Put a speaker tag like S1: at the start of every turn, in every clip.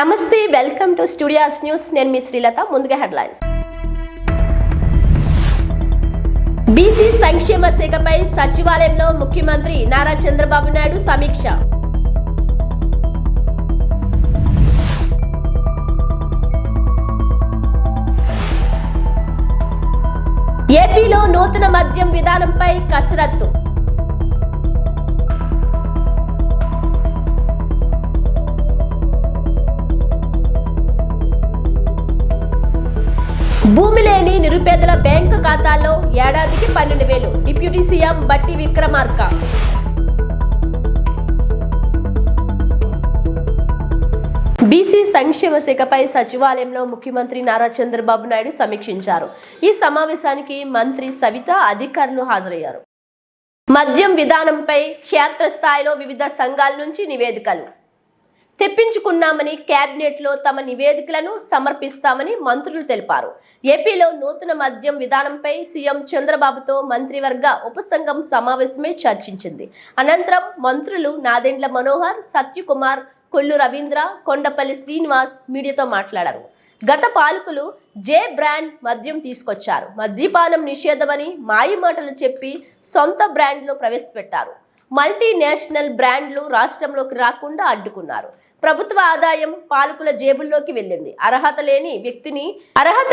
S1: నమస్తే, welcome to studios news. నేను మీ శ్రీలత. ముందుగా హెడ్లైన్స్. బీసీ సంక్షేమ శాఖపై సచివాలయంలో ముఖ్యమంత్రి నారా చంద్రబాబు నాయుడు సమీక్ష. ఏపీలో నూతన మద్యం విధానంపై కసరత్తు. భూమి లేని నిరుపేదల బ్యాంకు ఖాతాల్లో ఏడాదికి 12,000. డిప్యూటీ సీఎం బట్టి విక్రమార్క. బీసీ సంక్షేమ శాఖపై సచివాలయంలో ముఖ్యమంత్రి నారా చంద్రబాబు నాయుడు సమీక్షించారు. ఈ సమావేశానికి మంత్రి సవిత, అధికారులు హాజరయ్యారు. మద్యం విధానంపై క్షేత్రస్థాయిలో వివిధ సంఘాల నుంచి నివేదికలు తెప్పించుకున్నామని, కేబినెట్లో తమ నివేదికలను సమర్పిస్తామని మంత్రులు తెలిపారు. ఏపీలో నూతన మద్యం విధానంపై సీఎం చంద్రబాబుతో మంత్రివర్గ ఉపసంఘం సమావేశమే చర్చించింది. అనంతరం మంత్రులు నాదెండ్ల మనోహర్, సత్యకుమార్, కొల్లు రవీంద్ర, కొండపల్లి శ్రీనివాస్ మీడియాతో మాట్లాడారు. గత పాలకులు జే బ్రాండ్ మద్యం తీసుకొచ్చారు. మద్యపానం నిషేధమని మాయమాటలు చెప్పి సొంత బ్రాండ్లు ప్రవేశపెట్టారు. మల్టీనేషనల్ బ్రాండ్లు రాష్ట్రంలోకి రాకుండా అడ్డుకున్నారు. ప్రభుత్వ ఆదాయం పాలకుల జేబుల్లోకి వెళ్ళింది. అర్హత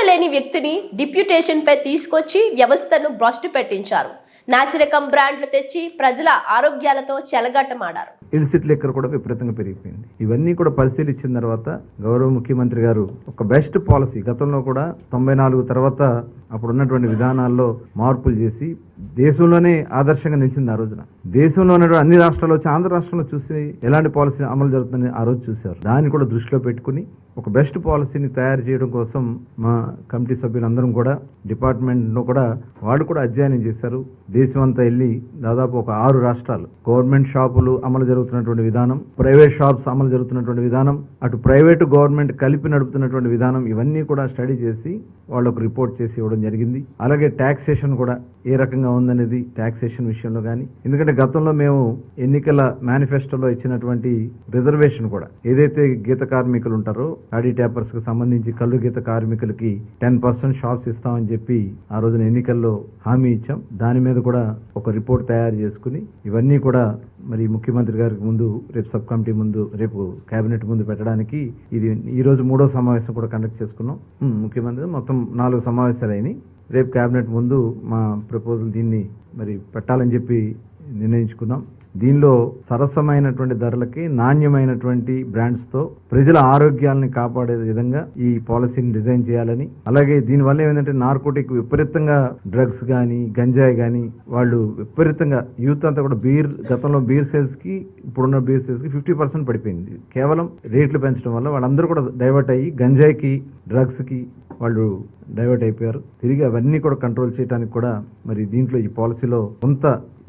S1: లేని వ్యక్తిని డిప్యూటేషన్ పై తీసుకొచ్చి వ్యవస్థను భ్రష్టు పెట్టించారు. నాసిరకం బ్రాండ్లు తెచ్చి ప్రజల ఆరోగ్యాలతో చెలగాటమాడారు.
S2: ఇల్సిట్ లెక్కర్ కూడా విపరీతంగా పెరిగిపోయింది. ఇవన్నీ కూడా పరిశీలించిన తర్వాత గౌరవ ముఖ్యమంత్రి గారు ఒక బెస్ట్ పాలసీ, గతంలో కూడా 94 తర్వాత అప్పుడున్నటువంటి విధానాల్లో మార్పులు చేసి దేశంలోనే ఆదర్శంగా నిలిచింది. ఆ రోజున దేశంలో ఉన్నటువంటి అన్ని రాష్ట్రాల్లో వచ్చి ఆంధ్ర రాష్ట్రంలో చూసి ఎలాంటి పాలసీ అమలు జరుగుతుందని ఆ రోజు చూశారు. దాన్ని కూడా దృష్టిలో పెట్టుకుని ఒక బెస్ట్ పాలసీని తయారు చేయడం కోసం మా కమిటీ సభ్యులందరం కూడా డిపార్ట్మెంట్లో కూడా వాళ్ళు కూడా అధ్యయనం చేశారు. దేశం అంతా వెళ్ళి దాదాపు ఒక 6 రాష్ట్రాలు గవర్నమెంట్ షాపులు అమలు జరుగుతున్నటువంటి విధానం, ప్రైవేట్ షాప్స్ అమలు జరుగుతున్నటువంటి విధానం, అటు ప్రైవేటు గవర్నమెంట్ కలిపి నడుపుతున్నటువంటి విధానం, ఇవన్నీ కూడా స్టడీ చేసి వాళ్ళకు రిపోర్ట్ చేసి ఇవ్వడం జరిగింది. అలాగే ట్యాక్సేషన్ కూడా ఏ రకంగా ఉందనేది ట్యాక్సేషన్ విషయంలో కానీ, ఎందుకంటే గతంలో మేము ఎన్నికల మేనిఫెస్టోలో ఇచ్చినటువంటి రిజర్వేషన్ కూడా ఏదైతే గీత కార్మికులు ఉంటారో ఆడి ట్యాపర్స్ కు సంబంధించి కళ్ళు గీత కార్మికులకి 10% షాప్స్ ఇస్తామని చెప్పి ఆ రోజున ఎన్నికల్లో హామీ ఇచ్చాం. దాని మీద కూడా ఒక రిపోర్ట్ తయారు చేసుకుని ఇవన్నీ కూడా మరి ముఖ్యమంత్రి గారికి ముందు రేపు సబ్ కమిటీ ముందు, రేపు కేబినెట్ ముందు పెట్టడానికి ఇది ఈ రోజు 3వ సమావేశం కూడా కండక్ట్ చేసుకున్నాం. ముఖ్యమంత్రి మొత్తం 4 సమావేశాలు అయినాయి. రేపు కేబినెట్ ముందు మా ప్రపోజల్ దీన్ని మరి పెట్టాలని చెప్పి నిర్ణయించుకున్నాం. దీనిలో సరసమైనటువంటి ధరలకి నాణ్యమైనటువంటి బ్రాండ్స్ తో ప్రజల ఆరోగ్యాలను కాపాడే విధంగా ఈ పాలసీని డిజైన్ చేయాలని, అలాగే దీనివల్ల ఏంటంటే నార్కోటిక్ విపరీతంగా డ్రగ్స్ కానీ గంజాయి కానీ వాళ్ళు విపరీతంగా యూత్ అంతా కూడా గతంలో బీర్ సేల్స్ కి ఇప్పుడున్న బీర్ సేల్స్ కి 50% పడిపోయింది. కేవలం రేట్లు పెంచడం వల్ల వాళ్ళందరూ కూడా డైవర్ట్ అయ్యి గంజాయికి, డ్రగ్స్ కి వాళ్ళు డైవర్ట్ అయిపోయారు. తిరిగి అవన్నీ కూడా కంట్రోల్ చేయడానికి కూడా మరి దీంట్లో ఈ పాలసీలో కొంత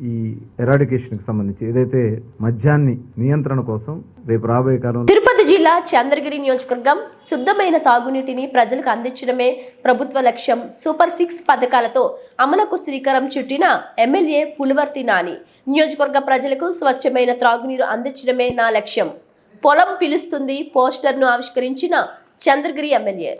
S2: ఈ ఎరాడికేషన్ కి సంబంధించి ఏదైతే మద్యాన్ని నియంత్రణ కోసం రేపు రాబోయే కాలం
S1: తిరుపతి జిల్లా చంద్రగిరి నియోజకవర్గం శుద్ధమైన తాగునీటిని ప్రజలకు అందించడమే ప్రభుత్వ లక్ష్యం. సూపర్ 6 పథకాలతో అమలుకు శ్రీకారం చుట్టిన ఎమ్మెల్యే పులివర్తి నాని, నియోజకవర్గ ప్రజలకు స్వచ్ఛమైన త్రాగునీరు అందించడమే నా లక్ష్యం. పొలం పిలుస్తుంది పోస్టర్ను ఆవిష్కరించిన Chandragiri MLA.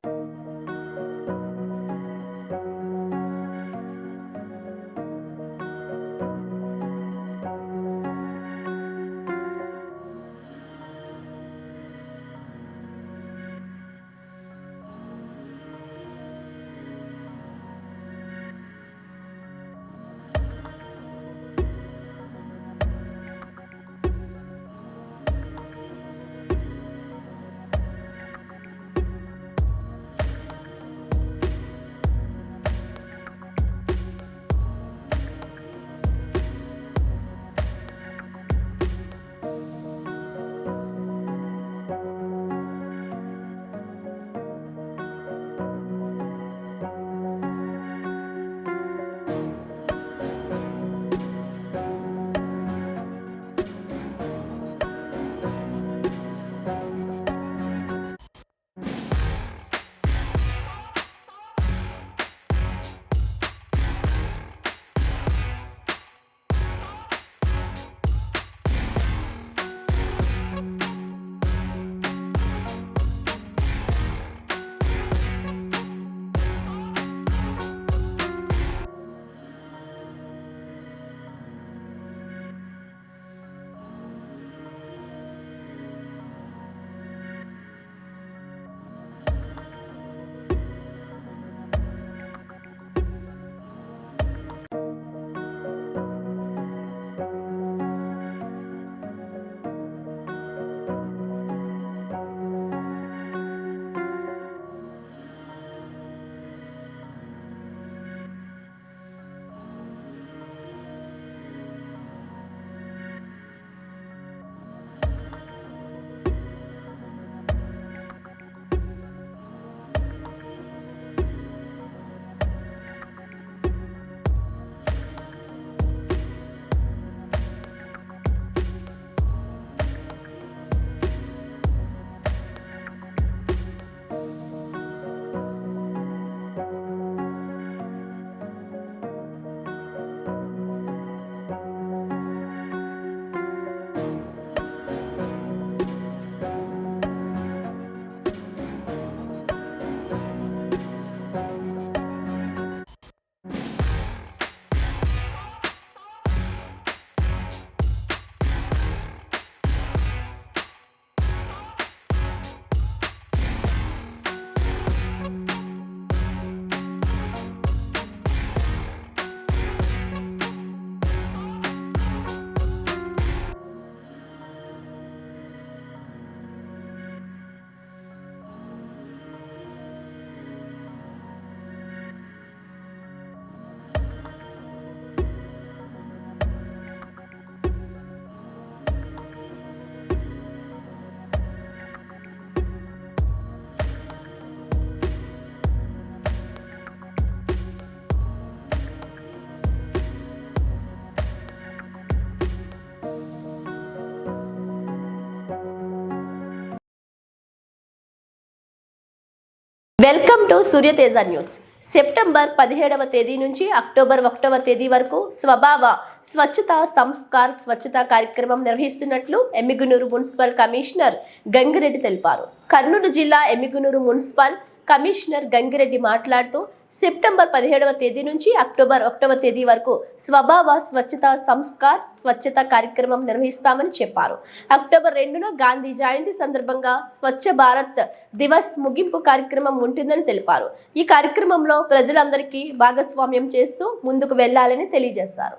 S1: Welcome to Suryateja news. September 17వ తేదీ నుంచి అక్టోబర్ 1వ తేదీ వరకు స్వభావ స్వచ్ఛత సంస్కార్ స్వచ్ఛత కార్యక్రమం నిర్వహిస్తున్నట్లు ఎమ్మిగనూరు మున్సిపల్ కమిషనర్ గంగిరెడ్డి తెలిపారు. కర్నూలు జిల్లా ఎమ్మిగనూరు మున్సిపల్ కమిషనర్ గంగిరెడ్డి మాట్లాడుతూ సెప్టెంబర్ 17వ తేదీ నుంచి అక్టోబర్ 1వ తేదీ వరకు స్వభావ స్వచ్ఛత సంస్కార్ స్వచ్ఛత కార్యక్రమం నిర్వహిస్తామని చెప్పారు. అక్టోబర్ 2న గాంధీ జయంతి సందర్భంగా స్వచ్ఛ భారత్ దివస్ ముగింపు కార్యక్రమం ఉంటుందని తెలిపారు. ఈ కార్యక్రమంలో ప్రజలందరికీ భాగస్వామ్యం చేస్తూ ముందుకు వెళ్లాలని తెలియజేశారు.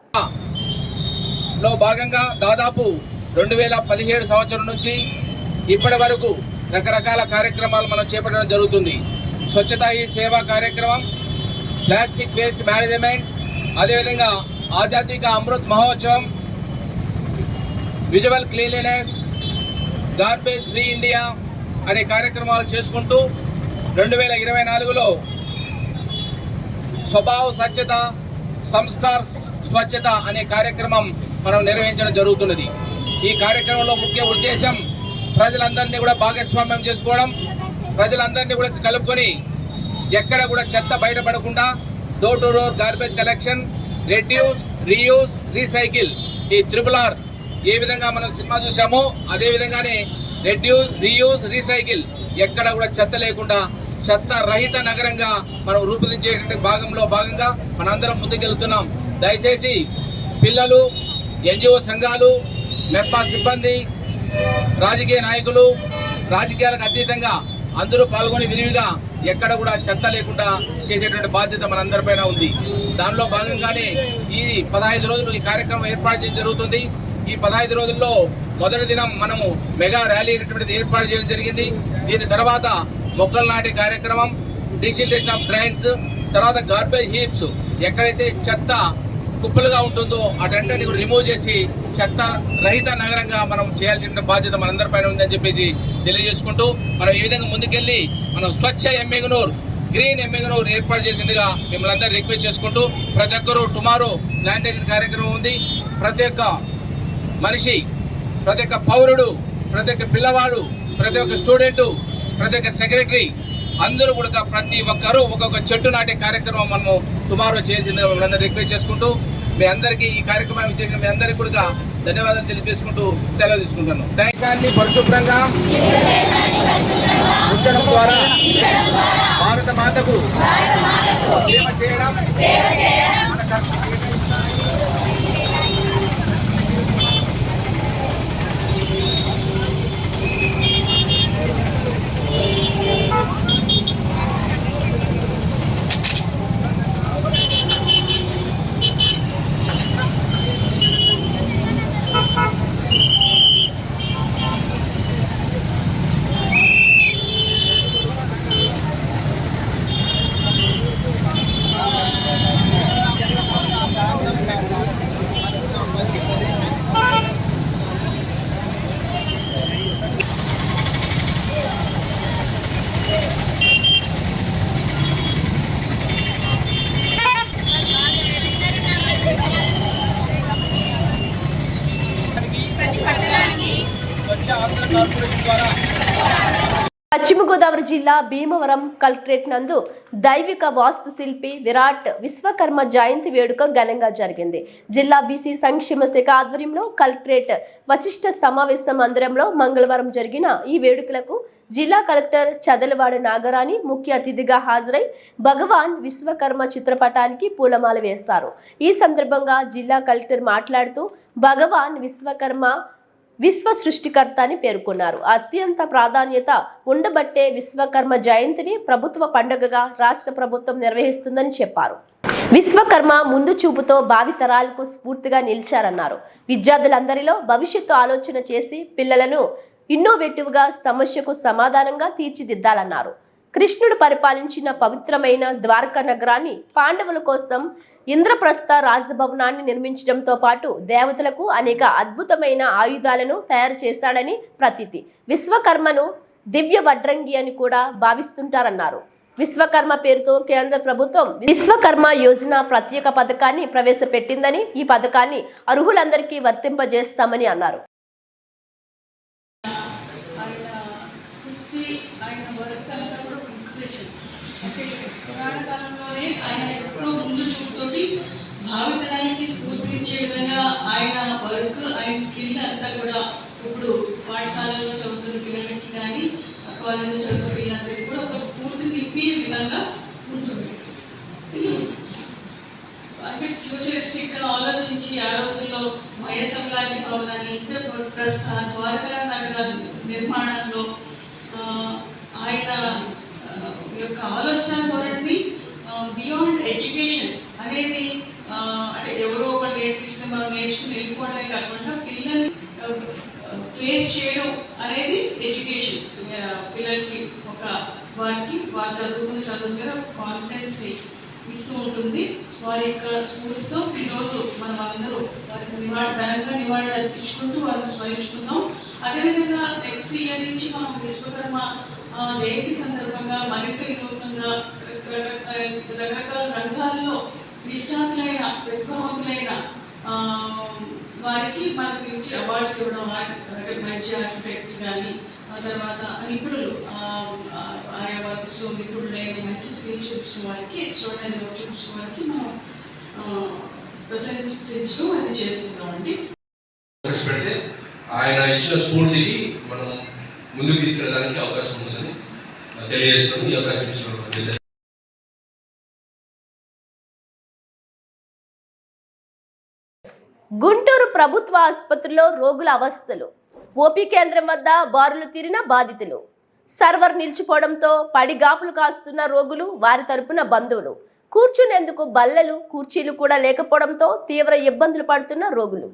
S3: లో భాగంగా దాదాపు 2017 సంవత్సరం నుంచి ఇప్పటి వరకు రకరకాల కార్యక్రమాలు మనం చేపట్టడం జరుగుతుంది. స్వచ్ఛతా హీ సేవా కార్యక్రమం, ప్లాస్టిక్ వేస్ట్ మేనేజ్మెంట్, అదేవిధంగా ఆజాదీ కా అమృత్ మహోత్సవం, visual cleanliness, garbage free India అనే కార్యక్రమాలు చేసుకుంటూ 2024లో స్వభావ స్వచ్ఛత సంస్కార్ స్వచ్ఛత అనే కార్యక్రమం మనం నిర్వహించడం జరుగుతున్నది. ఈ కార్యక్రమంలో ముఖ్య ఉద్దేశం ప్రజలందరినీ కూడా భాగస్వామ్యం చేసుకోవడం, ప్రజలందరినీ కూడా కలుపుకొని ఎక్కడ కూడా చెత్త బయటపడకుండా door to door garbage collection, reduce, reuse, recycle, ఈ RRR ఏ విధంగా మనం సినిమా చూసామో అదే విధంగానే రెడ్యూస్, రీయూజ్, రీసైకిల్ ఎక్కడ కూడా చెత్త లేకుండా చెత్త రహిత నగరంగా మనం రూపొందించేటువంటి భాగంగా మనందరం ముందుకెళ్తున్నాం. దయచేసి పిల్లలు, NGO సంఘాలు, మెప్మా సిబ్బంది, రాజకీయ నాయకులు, రాజకీయాలకు అతీతంగా అందరూ పాల్గొని విరివిగా ఎక్కడ కూడా చెత్త లేకుండా చేసేటువంటి బాధ్యత మనందరిపైన ఉంది. దానిలో భాగంగానే ఈ 15 రోజులు ఈ కార్యక్రమం ఏర్పాటు చేయడం జరుగుతుంది. ఈ 15 రోజుల్లో మొదటి దినం మనము మెగా ర్యాలీ అనేటువంటిది ఏర్పాటు చేయడం జరిగింది. దీని తర్వాత మొక్కలు నాటే కార్యక్రమం, డిసిల్టేషన్ ఆఫ్ డ్రైన్స్, తర్వాత గార్బేజ్ హీప్స్ ఎక్కడైతే చెత్త కుప్పలుగా ఉంటుందో అటంటే రిమూవ్ చేసి చెత్త రహిత నగరంగా మనం చేయాల్సిన బాధ్యత మనందరిపైన ఉందని చెప్పేసి తెలియజేసుకుంటూ మనం ఈ విధంగా ముందుకెళ్ళి మనం స్వచ్ఛ ఎమ్మిగనూర్, గ్రీన్ ఎమ్మిగనూర్ ఏర్పాటు చేసిందిగా మిమ్మల్ని అందరూ రిక్వెస్ట్ చేసుకుంటూ ప్రతి ఒక్కరూ టుమారో ప్లాంటేషన్ కార్యక్రమం ఉంది. ప్రతి ఒక్క మనిషి, ప్రతి ఒక్క పౌరుడు, ప్రతి ఒక్క పిల్లవాడు, ప్రతి ఒక్క స్టూడెంటు, ప్రతి ఒక్క సెక్రటరీ అందరూ కూడా ప్రతి ఒక్కరూ ఒక్కొక్క చెట్టు నాటే కార్యక్రమం మనము టుమారో చేసిందిగా మిమ్మల్ని రిక్వెస్ట్ చేసుకుంటూ మీ అందరికీ ఈ కార్యక్రమాన్ని చేసిన మీ అందరికీ కూడా ధన్యవాదాలు తెలియజేసుకుంటూ సెలవు తీసుకుంటాను. దేశాన్ని పరిశుభ్రంగా ఉంచడం ద్వారా భారత మాతకు సేవ చేయడం మన కర్తవ్యం.
S1: పశ్చిమ గోదావరి జిల్లా భీమవరం కలెక్టరేట్ నందు దైవిక వాస్తు శిల్పి విరాట్ విశ్వకర్మ జయంతి వేడుక ఘనంగా జరిగింది. జిల్లా బీసీ సంక్షేమ శాఖ ఆధ్వర్యంలో కలెక్టరేట్ వశిష్ఠ సమావేశ మందిరంలో మంగళవారం జరిగిన ఈ వేడుకలకు జిల్లా కలెక్టర్ చదలవాడ నాగరాణి ముఖ్య అతిథిగా హాజరై భగవాన్ విశ్వకర్మ చిత్రపటానికి పూలమాల వేశారు. ఈ సందర్భంగా జిల్లా కలెక్టర్ మాట్లాడుతూ భగవాన్ విశ్వకర్మ విశ్వ సృష్టికర్త అని పేర్కొన్నారు. అత్యంత ప్రాధాన్యత ఉండబట్టే విశ్వకర్మ జయంతిని ప్రభుత్వ పండుగగా రాష్ట్ర ప్రభుత్వం నిర్వహిస్తుందని చెప్పారు. విశ్వకర్మ ముందు చూపుతో భావితరాలకు స్ఫూర్తిగా నిలిచారన్నారు. విద్యార్థులందరిలో భవిష్యత్తు ఆలోచన చేసి పిల్లలను ఇన్నోవేటివ్గా సమస్యకు సమాధానంగా తీర్చిదిద్దాలన్నారు. కృష్ణుడు పరిపాలించిన పవిత్రమైన ద్వారకా నగరాన్ని పాండవుల కోసం ఇంద్రప్రస్థ రాజభవనాన్ని నిర్మించడంతో పాటు దేవతలకు అనేక అద్భుతమైన ఆయుధాలను తయారు చేశాడని ప్రతీతి. విశ్వకర్మను దివ్య వడ్రంగి అని కూడా భావిస్తుంటారన్నారు. విశ్వకర్మ పేరుతో కేంద్ర ప్రభుత్వం విశ్వకర్మ యోజన ప్రత్యేక పథకాన్ని ప్రవేశపెట్టిందని, ఈ పథకాన్ని అర్హులందరికీ వర్తింపజేస్తామని అన్నారు.
S4: విషయంలోనే ఆయన ఎప్పుడో ముందు చూపుతోటి భావితరానికి స్ఫూర్తినిచ్చే విధంగా ఆయన వర్క్, ఆయన స్కిల్ అంతా కూడా ఇప్పుడు పాఠశాలలో చదువుతున్న పిల్లలకి కానీ కాలేజీలో చదువుతున్న పిల్లలందరికీ కూడా ఒక స్ఫూర్తిని నింపే విధంగా ఉంటుంది. అంటే ఫ్యూచరిస్టిక్గా ఆలోచించి ఆ రోజుల్లో వైఎస్ఎం లాంటి భవనాన్ని ఇంద్రప్రస్థ ద్వారకా నగర నిర్మాణంలో ఆయన యొక్క ఆలోచన ధోరణి బియాండ్ ఎడ్యుకేషన్ అనేది అంటే ఎవరో ఒకరు నేర్పిస్తే మనం నేర్చుకుని వెళ్ళిపోవడమే కాకుండా పిల్లల్ని ఫేస్ చేయడం అనేది ఎడ్యుకేషన్. పిల్లలకి ఒక వారికి వారు చదువుకున్న చదువు మీద కాన్ఫిడెన్స్ని ఇస్తూ ఉంటుంది. వారి యొక్క స్ఫూర్తితో ఈరోజు మనం అందరూ వారికి ఘనంగా నివాళులు అర్పించుకుంటూ వారిని స్మరించుకున్నాం. అదేవిధంగా నెక్స్ట్ ఇయర్ నుంచి మనం విశ్వకర్మ జయంతి సందర్భంగా మరింత వినూత్నంగా రకరకాల రంగాల్లో నిష్ణాతులైన ప్రతిభావంతులైన వారికి మనం పిలిచి అవార్డ్స్ ఇవ్వడం, అంటే మంచి ఆర్కిటెక్ట్ కానీ తర్వాత నిపుణులు ఆయా వర్క్స్లో నిపుణులైన మంచి స్కిల్ చూపించిన వారికి, ఎక్స్ట్రాడినరీ వర్క్ చూపించిన వారికి మనం ప్రశంసించడం అది చేసుకుంటామండి.
S5: పెడితే ఆయన ఇచ్చిన స్ఫూర్తికి మనం ముందుకు తీసుకెళ్ళడానికి అవకాశం ఉంటుందని తెలియజేస్తున్నాం. ఈ అవకాశం ఇచ్చిన
S1: గుంటూరు ప్రభుత్వ ఆసుపత్రిలో రోగుల అవస్థలు, ఓపీ కేంద్రం వద్ద బారులు తీరిన బాధితులు, సర్వర్ నిలిచిపోవడంతో పడిగాపులు కాస్తున్న రోగులు, వారి తరపున బంధువులు, కూర్చునేందుకు బల్లలు కుర్చీలు కూడా లేకపోవడంతో తీవ్ర ఇబ్బందులు పడుతున్న రోగులు.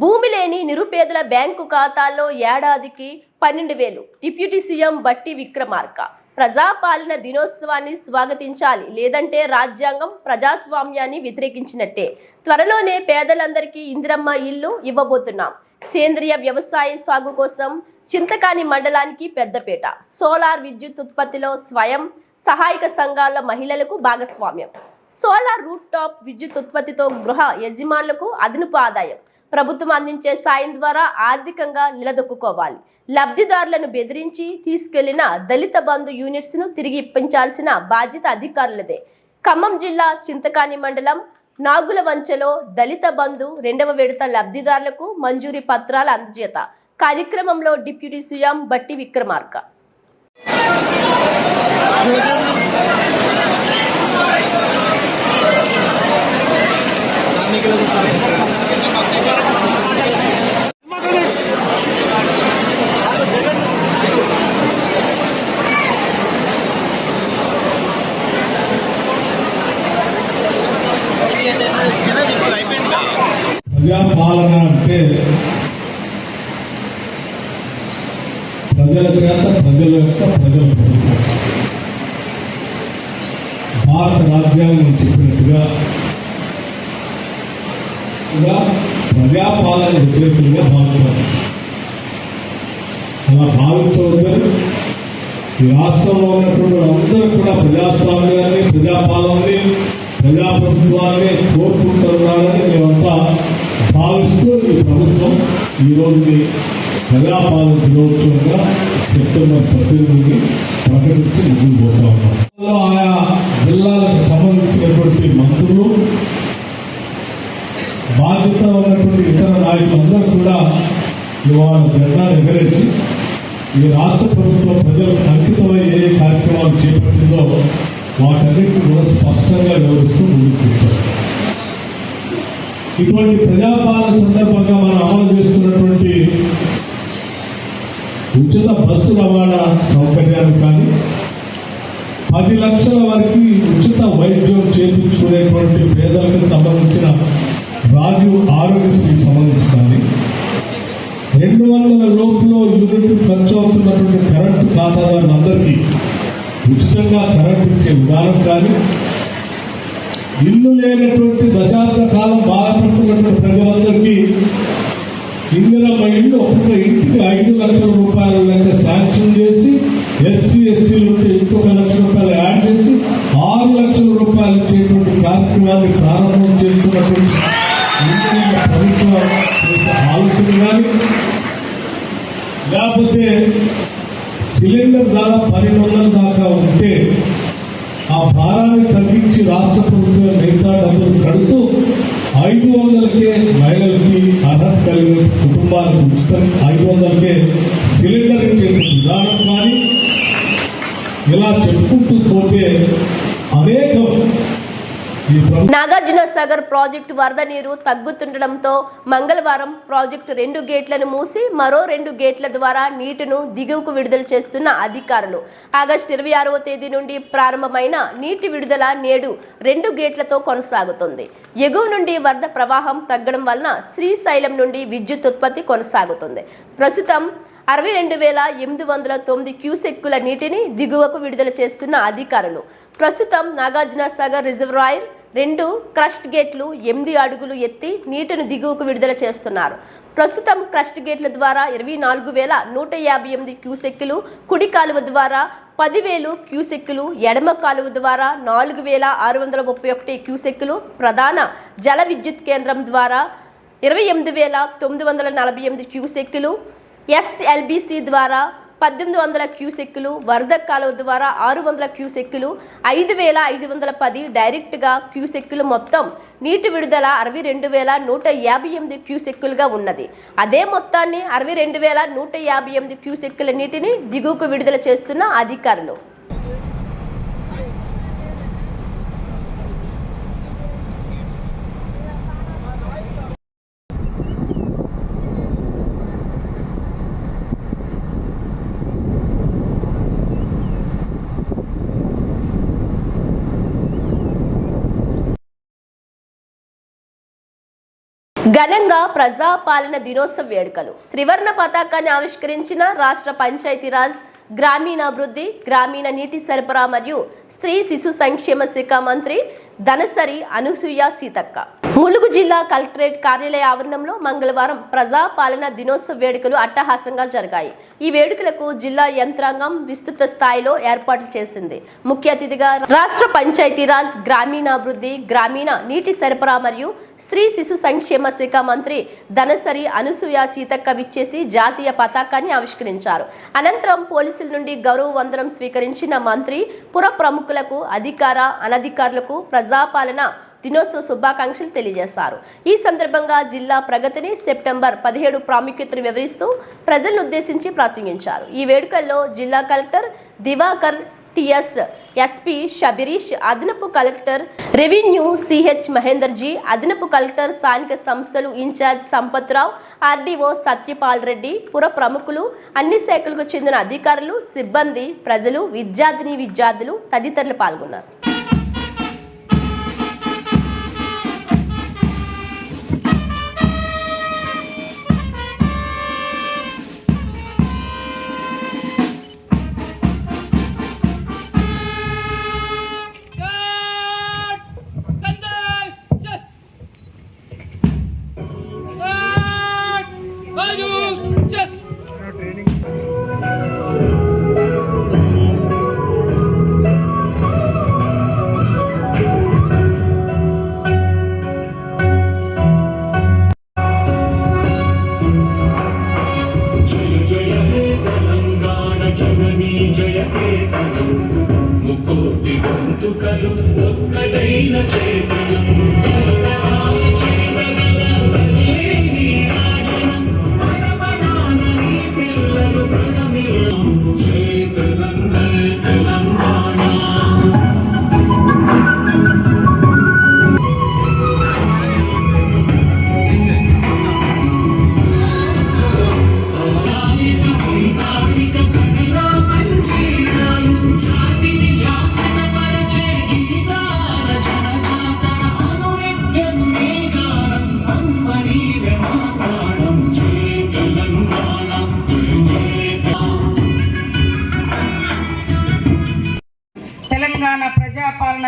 S1: భూమి లేని నిరుపేదల బ్యాంకు ఖాతాల్లో ఏడాదికి 12,000. డిప్యూటీ సీఎం బట్టి విక్రమార్క. ప్రజాపాలన దినోత్సవాన్ని స్వాగతించాలి, లేదంటే రాజ్యాంగం ప్రజాస్వామ్యాన్ని వ్యతిరేకించినట్టే. త్వరలోనే పేదలందరికీ ఇందిరమ్మ ఇల్లు ఇవ్వబోతున్నాం. సేంద్రియ వ్యవసాయ సాగు కోసం చింతకాని మండలానికి పెద్దపేట. సోలార్ విద్యుత్ ఉత్పత్తిలో స్వయం సహాయక సంఘాల మహిళలకు భాగస్వామ్యం. సోలార్ రూట్ టాప్ విద్యుత్ ఉత్పత్తితో గృహ యజమానులకు అదనపు ఆదాయం. ప్రభుత్వం అందించే సాయం ద్వారా ఆర్థికంగా నిలదొక్కుకోవాలి. లబ్ధిదారులను బెదిరించి తీసుకెళ్లిన దళిత బంధు యూనిట్స్ ను తిరిగి ఇప్పించాల్సిన బాధ్యత అధికారులదే. ఖమ్మం జిల్లా చింతకాని మండలం నాగులవంచలో దళిత బంధు 2వ విడత లబ్ధిదారులకు మంజూరీ పత్రాల అందజేత కార్యక్రమంలో డిప్యూటీ సీఎం బట్టి విక్రమార్క.
S6: ప్రజాపాలన అంటే ప్రజల చేత ప్రజల యొక్క ప్రజల ప్రభుత్వం. భారత రాజ్యాంగం చెప్పినట్టుగా ప్రజాపాలన వ్యతిరేకంగా భావించాలి. అలా భావించవద్దని ఈ రాష్ట్రంలో ఉన్నటువంటి అందరూ కూడా ప్రజాస్వామ్యాన్ని, ప్రజాపాలనని, ప్రజాప్రభుత్వాన్ని కోరుకుంటున్నారని మేమంతా భావిస్తూ ఈ ప్రభుత్వం ఈ రోజుని ప్రజాపాలన దినోత్సవంగా సెప్టెంబర్ 18 ప్రకటించి ముందుకు పోతా ఉన్నాం. ఆయా జిల్లాలకు సంబంధించినటువంటి మంత్రులు, బాధ్యత ఉన్నటువంటి ఇతర నాయకులందరూ కూడా ఇవాళ జెండా ఎగరేసి ఈ రాష్ట్ర ప్రభుత్వం ప్రజలకు అంకితమై ఏ కార్యక్రమాలు చేపట్టిందో వాటన్నిటిని కూడా స్పష్టంగా వివరిస్తూ ముందుకు తెచ్చారు. ఇటువంటి ప్రజాపాలన సందర్భంగా మనం అమలు చేస్తున్నటువంటి ఉచిత బస్సు రవాణా సౌకర్యాలు కానీ 10 లక్షల వరకు ఉచిత వైద్యం చేయించుకునేటువంటి పేదలకు సంబంధించిన రాజీవ్ ఆరోగ్యశ్రీ సంబంధించి కానీ 200 లోపులో యూనిట్ ఖర్చు అవుతున్నటువంటి కరెంటు ఖాతాదారులందరికీ ఉచితంగా కరెంటు ఇచ్చే విధానం కానీ ఇల్లు లేనటువంటి దశాబ్ద కాలం బాధపడుతున్నటువంటి ప్రజలందరికీ ఇందిరమ్మ ఇల్లు ఒక్కొక్క ఇంటికి 5 లక్షల రూపాయల లెక్క శాంక్షన్ చేసి ఎస్సీ ఎస్టీలు ఉంటే ఇంకొక ₹1,00,000 యాడ్ చేసి 6 లక్షల రూపాయలు ఇచ్చేటువంటి కార్యక్రమాన్ని ప్రారంభం చేస్తున్నటువంటి ప్రభుత్వం ఆలోచన కానీ లేకపోతే సిలిండర్ ధర 1,200 దాకా ఉంటే ఆ భారాన్ని తగ్గించి రాష్ట్ర ప్రభుత్వం మిగతా డబ్బులు కడుతూ 500కే మహిళలకి అర్హత కలిగిన కుటుంబాలకు ఉచితం 500కే సిలిండర్ ఇచ్చే విధానం కానీ ఇలా చెప్పుకుంటూ పోతే అనేకం
S1: నాగార్జున సాగర్ ప్రాజెక్టు వరద నీరు తగ్గుతుండటంతో మంగళవారం ప్రాజెక్టు 2 గేట్లను మూసి మరో 2 గేట్ల ద్వారా నీటిని దిగువకు విడుదల చేస్తున్న అధికారులు. ఆగస్టు 26వ తేదీ నుండి ప్రారంభమైన నీటి విడుదల నేడు 2 గేట్లతో కొనసాగుతుంది. ఎగువ నుండి వరద ప్రవాహం తగ్గడం వలన శ్రీశైలం నుండి విద్యుత్ ఉత్పత్తి కొనసాగుతుంది. ప్రస్తుతం 62,809 క్యూసెక్కుల నీటిని దిగువకు విడుదల చేస్తున్న అధికారులు. ప్రస్తుతం నాగార్జున సాగర్ రిజర్వాయర్ 2 క్రస్ట్ గేట్లు 8 అడుగులు ఎత్తి నీటిని దిగువకు విడుదల చేస్తున్నారు. ప్రస్తుతం క్రస్ట్ గేట్ల ద్వారా 24,158 క్యూసెక్కులు, కుడి కాలువ ద్వారా 10,000 క్యూసెక్కులు, ఎడమ కాలువ ద్వారా 4,631 క్యూసెక్కులు, ప్రధాన జల విద్యుత్ కేంద్రం ద్వారా 28,948 క్యూసెక్కులు, ఎస్ఎల్బిసి ద్వారా 1,800 క్యూసెక్కులు, వరద కాలువ ద్వారా 600 క్యూసెక్కులు, 5,510 డైరెక్ట్గా క్యూసెక్కులు, మొత్తం నీటి విడుదల 62,158 క్యూసెక్కులుగా ఉన్నది. అదే మొత్తాన్ని 62,158 క్యూసెక్కుల నీటిని దిగువకు విడుదల చేస్తున్న అధికారులు. ఘనంగా ప్రజాపాలన దినోత్సవ వేడుకలు. త్రివర్ణ పతాకాన్ని ఆవిష్కరించిన రాష్ట్ర పంచాయతీరాజ్, గ్రామీణాభివృద్ధి, గ్రామీణ నీటి సరఫరా మరియు స్త్రీ శిశు సంక్షేమ శాఖ మంత్రి ధనసరి అనసూయ సీతక్క ములుగు జిల్లా కలెక్టరేట్ కార్యాలయ ఆవరణంలో మంగళవారం ప్రజాపాలన దినోత్సవ వేడుకలు అట్టహాసంగా జరిగాయి. ఈ వేడుకలకు జిల్లా యంత్రాంగం విస్తృత స్థాయిలో ఏర్పాట్లు చేసింది. ముఖ్య అతిథిగా రాష్ట్ర పంచాయతీరాజ్, గ్రామీణాభివృద్ధి, గ్రామీణ నీటి సరఫరా మరియు స్త్రీ శిశు సంక్షేమ శాఖ మంత్రి ధనసరి అనసూయ సీతక్క విచ్చేసి జాతీయ పతాకాన్ని ఆవిష్కరించారు. అనంతరం పోలీసుల నుండి గౌరవ వందనం స్వీకరించిన మంత్రి పుర ప్రముఖులకు, అధికార అనధికారులకు ప్రజాపాలన దినోత్సవ శుభాకాంక్షలు తెలియజేశారు. ఈ సందర్భంగా జిల్లా ప్రగతిని, సెప్టెంబర్ 17 ప్రాముఖ్యతను వివరిస్తూ ప్రజలను ఉద్దేశించి ప్రసంగించారు. ఈ వేడుకల్లో జిల్లా collector Divakar TS, SP Shabirish, అదనపు collector revenue CH Mahender ji, అదనపు కలెక్టర్ స్థానిక సంస్థలు ఇన్ఛార్జ్ సంపత్రావు, ఆర్డీఓ సత్యపాల్ రెడ్డి, పుర ప్రముఖులు, అన్ని శాఖలకు చెందిన అధికారులు, సిబ్బంది, ప్రజలు, విద్యార్థులు తదితరులు పాల్గొన్నారు.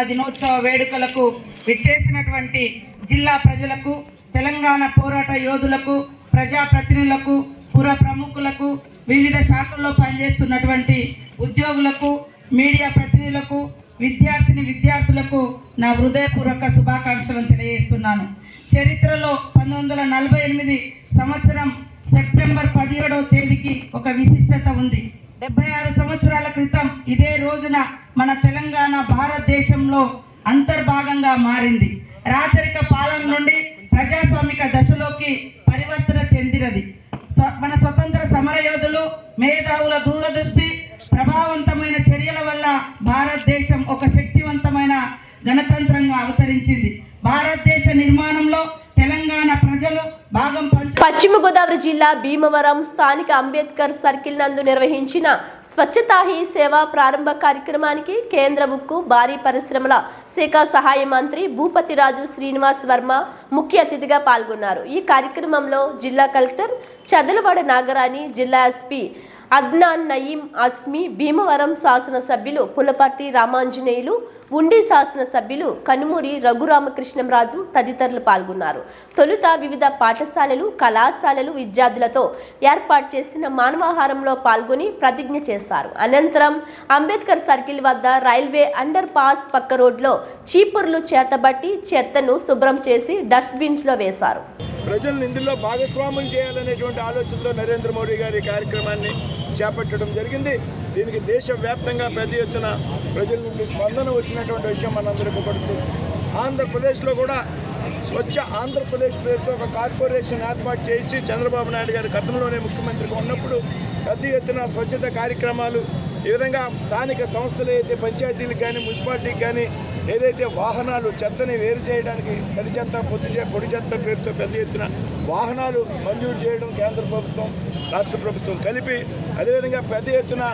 S7: దినోత్సవ వేడుకలకు విచ్చేసినటువంటి జిల్లా ప్రజలకు, తెలంగాణ పోరాట యోధులకు, ప్రజాప్రతినిధులకు, పుర ప్రముఖులకు, వివిధ శాఖల్లో పనిచేస్తున్నటువంటి ఉద్యోగులకు, మీడియా ప్రతినిధులకు, విద్యార్థులకు నా హృదయపూర్వక శుభాకాంక్షలను తెలియజేస్తున్నాను. చరిత్రలో 1948 సంవత్సరం సెప్టెంబర్ 17వ తేదీకి ఒక విశిష్టత ఉంది. 76 సంవత్సరాల క్రితం ఇదే రోజున మన తెలంగాణ భారతదేశంలో అంతర్భాగంగా మారింది. రాచరిక పాలన నుండి ప్రజాస్వామిక దశలోకి పరివర్తన చెందినది. మన స్వతంత్ర సమరయోధులు, మేధావుల దూరదృష్టి, ప్రభావవంతమైన చర్యల వల్ల భారతదేశం ఒక శక్తివంతమైన గణతంత్రంగా అవతరించింది. భారతదేశ నిర్మాణంలో తెలంగాణ ప్రజలు భాగం
S1: పశ్చిమ గోదావరి జిల్లా భీమవరం స్థానిక అంబేద్కర్ సర్కిల్ నందు నిర్వహించిన స్వచ్ఛతా హీ సేవ ప్రారంభ కార్యక్రమానికి కేంద్ర ఉక్కు భారీ పరిశ్రమల శాఖ సహాయ మంత్రి భూపతిరాజు శ్రీనివాస్ వర్మ ముఖ్య అతిథిగా పాల్గొన్నారు. ఈ కార్యక్రమంలో జిల్లా కలెక్టర్ చదలవాడ నాగరాణి, జిల్లా ఎస్పీ అద్నాన్ నయీం అస్మి, భీమవరం శాసనసభ్యులు పులపర్తి రామాంజనేయులు, ఉండి శాసనసభ్యులు కనుమూరి రఘురామకృష్ణంరాజు తదితరులు పాల్గొన్నారు. తొలుత వివిధ పాఠశాలలు, కళాశాలలు విద్యార్థులతో ఏర్పాటు చేసిన మానవాహారంలో పాల్గొని ప్రతిజ్ఞ చేశారు. అనంతరం అంబేద్కర్ సర్కిల్ వద్ద రైల్వే అండర్ పాస్ పక్క రోడ్లో చీపుర్లు చేతబట్టి చెత్తను శుభ్రం చేసి డస్ట్బిన్స్ లో వేశారు.
S8: ప్రజలను ఇందులో భాగస్వామ్యం చేయాలనేటువంటి ఆలోచనతో నరేంద్ర మోడీ గారి కార్యక్రమాన్ని చేపట్టడం జరిగింది. దీనికి దేశవ్యాప్తంగా పెద్ద ఎత్తున ప్రజల నుండి స్పందన వచ్చినటువంటి విషయం మనందరికీ కూడా తెలుసు. ఆంధ్రప్రదేశ్లో కూడా స్వచ్ఛ ఆంధ్రప్రదేశ్ పేరుతో ఒక కార్పొరేషన్ ఏర్పాటు చేయించి చంద్రబాబు నాయుడు గారు గతంలోనే ముఖ్యమంత్రిగా ఉన్నప్పుడు పెద్ద ఎత్తున స్వచ్ఛత కార్యక్రమాలు, ఈ విధంగా స్థానిక సంస్థలు అయితే పంచాయతీలకు కానీ మున్సిపాలిటీకి కానీ ఏదైతే వాహనాలు చెత్తని వేరు చేయడానికి తడి చెత్త, పొడి చెత్త పేరుతో పెద్ద ఎత్తున వాహనాలు మంజూరు చేయడం కేంద్ర ప్రభుత్వం, రాష్ట్ర ప్రభుత్వం కలిపి, అదేవిధంగా పెద్ద ఎత్తున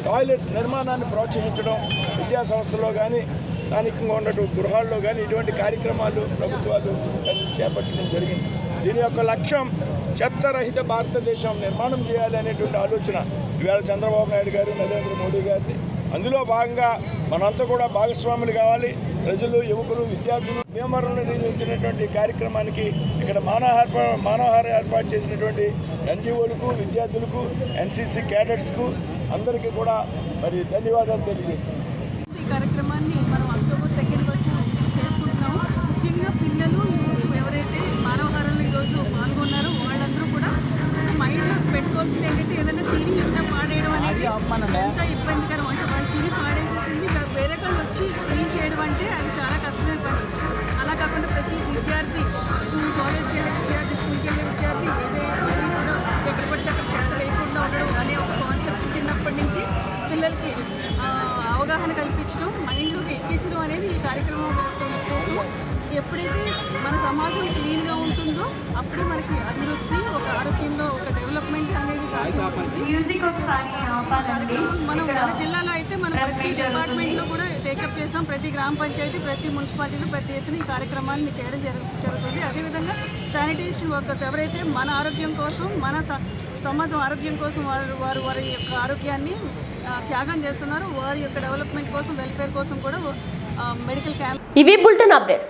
S8: టాయిలెట్స్ నిర్మాణాన్ని ప్రోత్సహించడం, విద్యా సంస్థల్లో కానీ స్థానికంగా ఉన్నటువంటి గృహాల్లో కానీ ఇటువంటి కార్యక్రమాలు ప్రభుత్వాలు కలిసి చేపట్టడం జరిగింది. దీని యొక్క లక్ష్యం చెత్త రహిత భారతదేశం నిర్మాణం చేయాలి అనేటువంటి ఆలోచన ఇవాళ చంద్రబాబు నాయుడు గారు, నరేంద్ర మోడీ గారిది. అందులో భాగంగా మనంతా కూడా భాగస్వాములు కావాలి. ప్రజలు, యువకులు, విద్యార్థులు భీమవరంలో నిర్వహించినటువంటి కార్యక్రమానికి ఇక్కడ మానవహారం ఏర్పాటు చేసినటువంటి ఎన్జిఓలకు, విద్యార్థులకు, ఎన్సీసీ క్యాడెట్స్కు అందరికీ కూడా మరి ధన్యవాదాలు తెలియజేస్తున్నాం.
S4: ఈ కార్యక్రమాన్ని మనం అక్టోబర్ 2 వరకు చేసుకుంటున్నాము. ముఖ్యంగా పిల్లలు, యూత్ ఎవరైతే మానవహారంలో ఈరోజు పాల్గొన్నారో వాళ్ళందరూ కూడా మైండ్లో పెట్టుకోవాల్సింది ఏంటంటే ఏదైనా తిని ఇంకా పాడేయడం అనేది ఎంత ఇబ్బందికరం. అంటే వాళ్ళు తిని పాడేసేసింది వేరే వాళ్ళు వచ్చి క్లీన్ చేయడం అంటే అది చాలా కష్టమైన పని. అలా కాకుండా ప్రతి విద్యార్థి కాలేజ్కి వెళ్ళే విద్యార్థి, స్కూల్కి వెళ్ళే విద్యార్థి ఏది కూడా ఎక్కడ పడితే అక్కడ చెత్త వేయకుండా ఉండడం అనే ఒక కాన్సెప్ట్ చిన్నప్పటి నుంచి పిల్లలకి అవగాహన కల్పించడం, మైండ్లోకి ఎక్కించడం అనేది ఈ కార్యక్రమం ఉద్దేశం. ఎప్పుడైతే మన సమాజం క్లీన్గా ఉంటుందో అప్పుడే మనకి అభివృద్ధి, ఒక ఆరోగ్యంలో ఒక డెవలప్మెంట్ అనేది సాధ్యమవుతుంది. మనం మన జిల్లాలో అయితే మనం ప్రతి డిపార్ట్మెంట్లో కూడా టేకప్ చేసాం. ప్రతి గ్రామ పంచాయతీ, ప్రతి మున్సిపాలిటీలో ప్రతి ఎత్తున ఈ కార్యక్రమాన్ని చేయడం జరుగుతుంది. అదేవిధంగా శానిటేషన్ వర్కర్స్ ఎవరైతే మన ఆరోగ్యం కోసం, మన సమాజం ఆరోగ్యం కోసం వారి యొక్క ఆరోగ్యాన్ని త్యాగం చేస్తున్నారు, వారి యొక్క డెవలప్మెంట్ కోసం, వెల్ఫేర్ కోసం కూడా మెడికల్ క్యాంప్.
S1: ఇవి బులెటిన్ అప్డేట్స్.